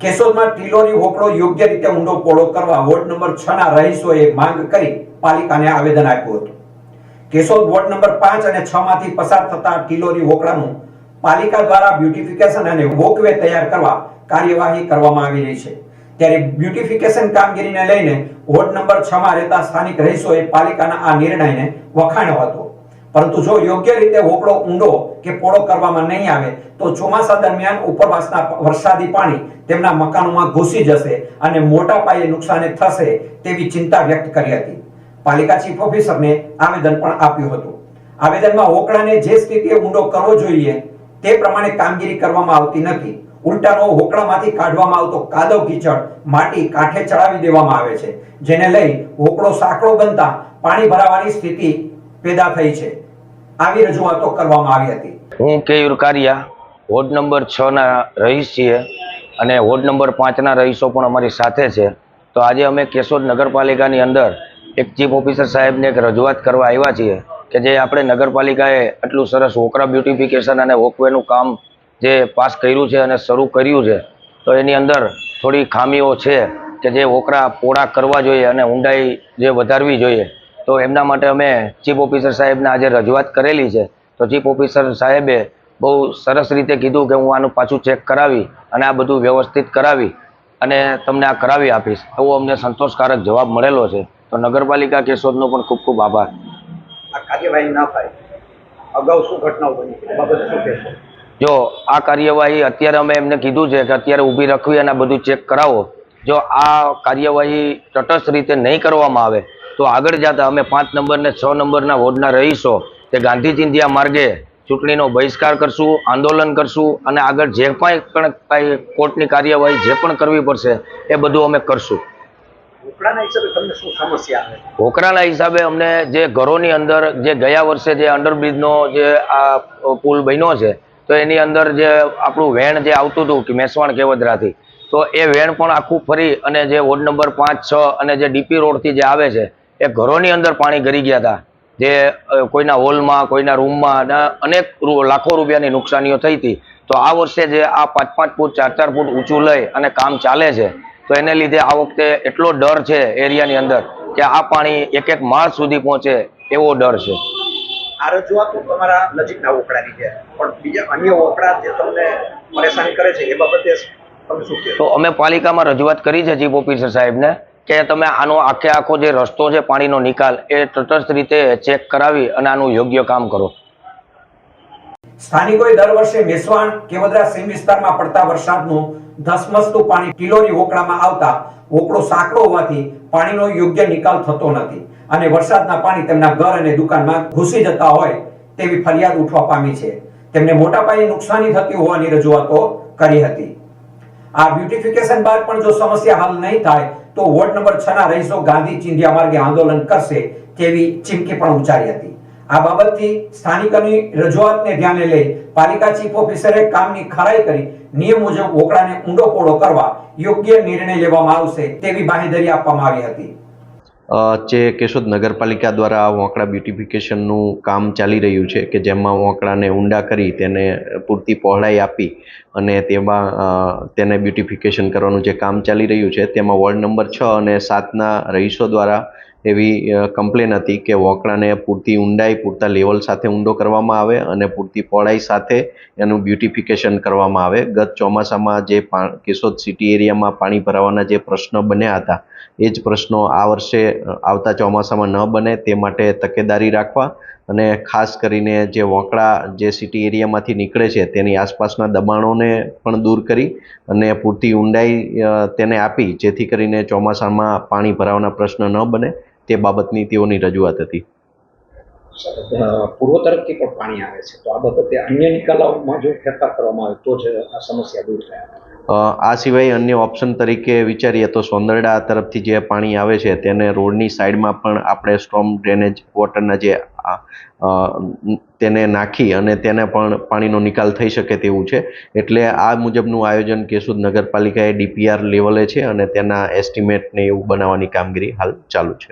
કેશોદમાં ટિલોરી હોકળો યોગ્ય રીતે ઊંડો પહોળો કરવા વોર્ડ નંબર 6 ના રહીશોએ માંગ કરી પાલિકાને આવેદન આપ્યું હતું। કેશોદ વોર્ડ નંબર 5 અને 6 માંથી પસાર થતા ટિલોરી હોકળાનું પાલિકા દ્વારા બ્યુટિફિકેશન અને વોકવે તૈયાર કરવા કાર્યવાહી કરવામાં આવી રહી છે। ત્યારે બ્યુટિફિકેશન કામગીરીને લઈને વોર્ડ નંબર 6 માં રહેતા સ્થાનિક રહીશોએ પાલિકાના આ નિર્ણયને વખાણ્યો હતો, પરંતુ જો યોગ્ય રીતે હોકળો ઊંડો કે પહોળો કરવામાં નહીં આવે તો ચોમાસા દરમિયાન ઉપરવાસના વરસાદી પાણી તેમના મકાનોમાં ઘૂસી જશે અને મોટા પાયે નુકસાન થશે તેવી ચિંતા વ્યક્ત કરી હતી। પાલિકા ચીફ ઓફિસરને આવેદન પણ આપ્યું હતું। આવેદનમાં હોકળાને જે સ્થિતિએ ઊંડો કરવો જોઈએ તે પ્રમાણે કામગીરી કરવામાં આવતી નથી। ઉલટાનો હોકળામાંથી કાઢવામાં આવતો કાદવ કીચડ માટી કાંઠે ચડાવી દેવામાં આવે છે, જેને લઈ હોકળો સાંકડો બનતા પાણી ભરાવાની સ્થિતિ પેદા થઈ છે। આવી રજૂઆતો કરવામાં આવી હતી। હું કેયુર કારિયા વોર્ડ નંબર 6 ના રહીશ છીએ અને વોર્ડ નંબર 5 ના રહીશો પણ અમારી સાથે છે। તો આજે અમે કેશોદ નગરપાલિકાની અંદર એક ચીફ ઓફિસર સાહેબને એક રજૂઆત કરવા આવ્યા છીએ કે જે આપણે નગરપાલિકાએ આટલું સરસ વોકરા બ્યુટિફિકેશન અને વોકવેનું કામ જે પાસ કર્યું છે અને શરૂ કર્યું છે, તો એની અંદર થોડી ખામીઓ છે કે જે વોકરા પહોળા કરવા જોઈએ અને ઊંડાઈ જે વધારવી જોઈએ। તો એમના માટે અમે ચીફ ઓફિસર સાહેબને આજે રજૂઆત કરેલી છે। તો ચીફ ઓફિસર સાહેબે બહુ સરસ રીતે કીધું કે હું આનું પાછું ચેક કરાવી અને આ બધું વ્યવસ્થિત કરાવી અને તમને આ કરાવી આપીશ, એવો અમને સંતોષકારક જવાબ મળેલો છે। તો નગરપાલિકા કેશોદનો પણ ખૂબ ખૂબ આભાર। આ કાર્યવાહી ના થાય અગાઉ શું ઘટનાઓ બની છે બાબત શું કહેશો? જો આ કાર્યવાહી અત્યારે અમે એમને કીધું છે કે અત્યારે ઊભી રાખવી અને આ બધું ચેક કરાવો। જો આ કાર્યવાહી તટસ્થ રીતે નહીં કરવામાં આવે તો આગળ જતા અમે 5 નંબર ને 6 નંબરના વોર્ડના રહીશો તે ગાંધી ચિંધ્યા માર્ગે ચૂંટણીનો બહિષ્કાર કરશું, આંદોલન કરશું અને આગળ જે પણ કાંઈ કોર્ટની કાર્યવાહી જે પણ કરવી પડશે એ બધું અમે કરશું। હોકળાના હિસાબે તમને શું સમસ્યા આવે? હોકરાના હિસાબે અમને જે ઘરોની અંદર જે ગયા વર્ષે જે અંડરબ્રિજનો જે આ પુલ બન્યો છે તો એની અંદર જે આપણું વેણ જે આવતું હતું કે મેસવાણ કેવદરાથી, તો એ વેણ પણ આખું ફરી અને જે વોર્ડ નંબર 5, 6 અને જે ડીપી રોડથી જે આવે છે એ ઘરોની અંદર પાણી ગરી ગયા હતા। જે કોઈના હોલમાં, કોઈના રૂમમાં અનેક લાખો રૂપિયાની નુકસાનીઓ થઈ હતી। તો આ વર્ષે જે આ 5-5 ફૂટ 4-4 ફૂટ ઊંચું લઈ અને કામ ચાલે છે, તો એને લીધે આ વખતે એટલો ડર છે એરિયાની અંદર કે આ પાણી એક માળ સુધી પહોંચે એવો ડર છે। આ રજૂઆતો તમારા નજીકના હોકળાની છે, પણ બીજા અન્ય હોકળા જે તમને પરેશાન કરે છે એ બાબતે તમે શું કહો? તો અમે પાલિકામાં રજૂઆત કરી છે ચીફ ઓફિસર સાહેબને કે તમે આનો આખો જે રસ્તો છે પાણીનો નિકાલ એ તટસ્થ રીતે ચેક કરાવી અને આનું યોગ્ય કામ કરો। સ્થાનિકોએ દર વર્ષે મેસવાણ કેવદરા સીમ વિસ્તારમાં પડતા વરસાદનું ધસમસતું પાણી ટિલોરી હોકળામાં આવતા હોકળો સાંકડો હોવાથી પાણીનો યોગ્ય નિકાલ થતો નથી અને વરસાદના પાણી તેમના ઘર અને દુકાનમાં ઘૂસી જતા હોય તેવી ફરિયાદ ઉઠવા પામી છે। તેમને મોટા પાયે નુકસાની થતી હોવાની રજૂઆતો કરી હતી। આ બ્યુટિફિકેશન બાદ પણ જો સમસ્યા હલ નહીં થાય તો વોર્ડ નંબર 6 ના રહીશો ગાંધી ચિંધ્યા માર્ગે આંદોલન કરશે તેવી ચીમકી પણ ઉચ્ચારી હતી। આ બાબતથી સ્થાનિકોની રજૂઆતને ધ્યાને લઈ પાલિકા ચીફ ઓફિસરે કામની ખરાઈ કરી નિયમ મુજબ હોકળાને ઊંડો પહોળો કરવા યોગ્ય નિર્ણય લેવામાં આવશે તેવી બાંહેધરી આપવામાં આવી હતી। જે કેશોદ નગરપાલિકા દ્વારા વોંકળા બ્યુટિફિકેશનનું કામ ચાલી રહ્યું છે કે જેમાં વોંકળાને ઊંડા કરી તેને પૂરતી પહોળાઈ આપી અને તેમાં તેને બ્યુટિફિકેશન કરવાનું જે કામ ચાલી રહ્યું છે તેમાં વોર્ડ નંબર 6 અને 7ના રહીશો દ્વારા એવી કમ્પ્લેન હતી કે વોંકળાને પૂરતી ઊંડાઈ, પૂરતા લેવલ સાથે ઊંડો કરવામાં આવે અને પૂરતી પહોળાઈ સાથે એનું બ્યુટિફિકેશન કરવામાં આવે। ગત ચોમાસામાં જે કેશોદ સિટી એરિયામાં પાણી ભરાવાના જે પ્રશ્નો બન્યા હતા એ જ પ્રશ્નો આ વર્ષે આવતા ચોમાસામાં ન બને તે માટે તકેદારી રાખવા અને ખાસ કરીને જે વોંકળા જે સિટી એરિયામાંથી નીકળે છે તેની આસપાસના દબાણોને પણ દૂર કરી અને પૂરતી ઊંડાઈ તેને આપી જેથી કરીને ચોમાસામાં પાણી ભરાવાના પ્રશ્ન ન બને તે બાબતની તેઓની રજૂઆત હતી। પૂર્વ તરફથી પણ પાણી આવે છે, તો આ બાબતે અન્ય નિકાલોમાં જો ફેરફાર કરવામાં આવે તો જ આ સમસ્યા દૂર થાય। આ સિવાય અન્ય ઓપ્શન તરીકે વિચારીએ તો સોંદરડા તરફથી જે પાણી આવે છે તેને રોડની સાઈડમાં પણ આપણે સ્ટ્રોમ ડ્રેનેજ વોટરના જે તેને નાખી અને તેને પણ પાણીનો નિકાલ થઈ શકે તેવું છે। એટલે આ મુજબનું આયોજન કેશોદ નગરપાલિકાએ DPR લેવલે છે અને તેના એસ્ટિમેટને એવું બનાવવાની કામગીરી હાલ ચાલુ છે।